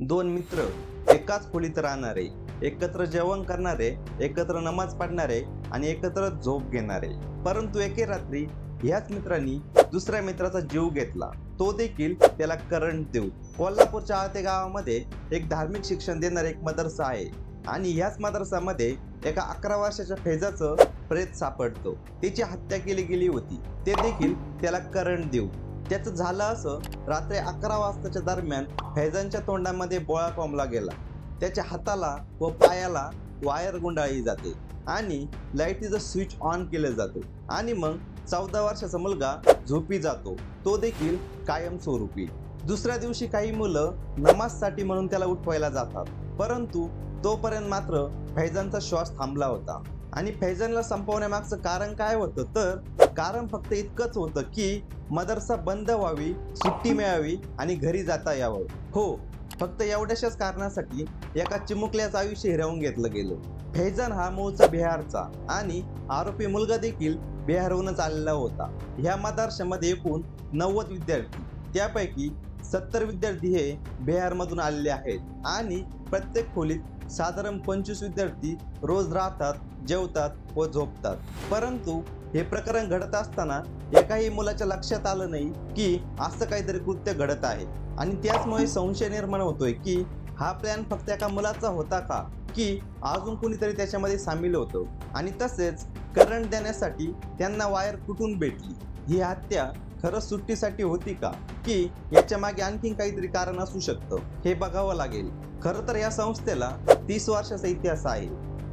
दोन मित्र एकाच खोलीत राहणारे, एकत्र जेवण करणारे, एकत्र नमाज पढणारे आणि एकत्र झोप घेणारे. परंतु एके रात्री ह्याच मित्रांनी दुसऱ्या मित्राचा जीव घेतला, तो देखील त्याला करंट देऊ. कोल्हापूरच्या आळते गावामध्ये एक धार्मिक शिक्षण देणारा एक मदरसा आहे आणि ह्याच मदरसामध्ये एका 11 वर्षाच्या फैजाचं प्रेत सापडतो. त्याची हत्या केली गेली होती, ते देखील त्याला करंट देऊ. त्याचं झालं असं, रात्री 11 वाजताच्या दरम्यान फैजांच्या तोंडामध्ये बोळा कोंबला गेला. त्याच्या हाताला व पायाला वायर गुंडाळली जाते आणि लाईटीचं स्विच ऑन केलं जातं आणि मग 14 वर्षाचा मुलगा झोपी जातो, तो देखील कायमस्वरूपी. दुसऱ्या दिवशी काही मुलं नमाजसाठी म्हणून त्याला उठवायला जातात, परंतु तोपर्यंत मात्र फैजांचा श्वास थांबला होता. आणि फैजानला संपवण्यामागचं कारण काय होतं, तर कारण फक्त इतकंच होतं की मदरसा बंद व्हावी, सुट्टी मिळावी आणि घरी जाता यावं. हो, फक्त एवढ्याशाच कारणासाठी एका चिमुकल्याचं आयुष्य हिरावून घेतलं गेलं. फैजान हा मूळचा बिहारचा आणि आरोपी मुलगा देखील बिहारहूनच आलेला होता. ह्या मदरशामध्ये एकूण 90 विद्यार्थी, त्यापैकी 70 विद्यार्थी हे बिहारमधून आलेले आहेत आणि प्रत्येक खोलीत साधारण 25 विद्यार्थी रोज राहतात, जेवतात व झोपतात. परंतु हे प्रकरण घडत असताना एकाही मुलाच्या लक्षात आलं नाही की असं काहीतरी कृत्य घडत आहे आणि त्याचमुळे संशय निर्माण होतोय की हा प्लॅन फक्त एका मुलाचा होता का, की अजून कुणीतरी त्याच्यामध्ये सामील होतं. आणि तसेच करंट देण्यासाठी त्यांना वायर कुठून भेटली, ही हत्या खरंच सुट्टीसाठी होती का, की याच्या मागे आणखीन काहीतरी कारण असू शकतं, हे बघावं लागेल. खरं तर या संस्थेला 30 वर्षाचा इतिहास आहे,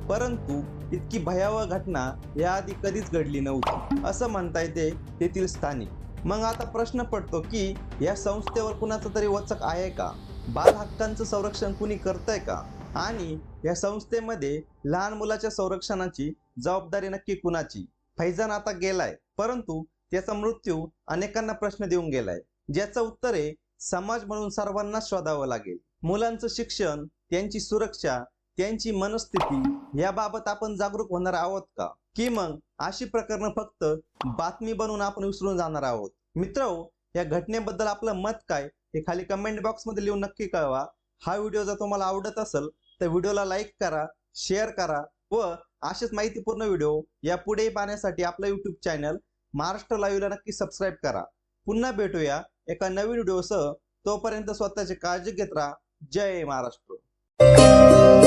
परंतु इतकी भयावह घटना याआधी कधीच घडली नव्हती असं म्हणता येते तेथील स्थानिक. मग आता प्रश्न पडतो की या संस्थेवर कुणाचं तरी वचक आहे का, बाल हक्कांचं संरक्षण कुणी करतंय का, आणि या संस्थेमध्ये लहान मुलाच्या संरक्षणाची जबाबदारी नक्की कुणाची. फैजान आता गेलाय, परंतु त्याचा मृत्यू अनेकांना प्रश्न देऊन गेलाय, ज्याचं उत्तर आहे समाज म्हणून सर्वांना शोधावं लागेल. मुलांचं शिक्षण, त्यांची सुरक्षा, त्यांची मनस्थिती याबाबत आपण जागरूक होणार आहोत का, की मग अशी प्रकरणं फक्त बातमी बनवून आपण विसरून जाणार आहोत. मित्रहो, या घटनेबद्दल आपलं मत काय हे खाली कमेंट बॉक्समध्ये लिहून नक्की कळवा. हा व्हिडिओ जर तुम्हाला आवडत असेल तर व्हिडिओला लाईक करा, शेअर करा व असेच माहितीपूर्ण व्हिडिओ यापुढेही पाहण्यासाठी आपलं यूट्यूब चॅनल महाराष्ट्र लाईव्हला नक्की सबस्क्राईब करा. पुन्हा भेटूया एका नवीन व्हिडिओसह. तोपर्यंत स्वतःची काळजी घेत राहा. जय महाराष्ट्र.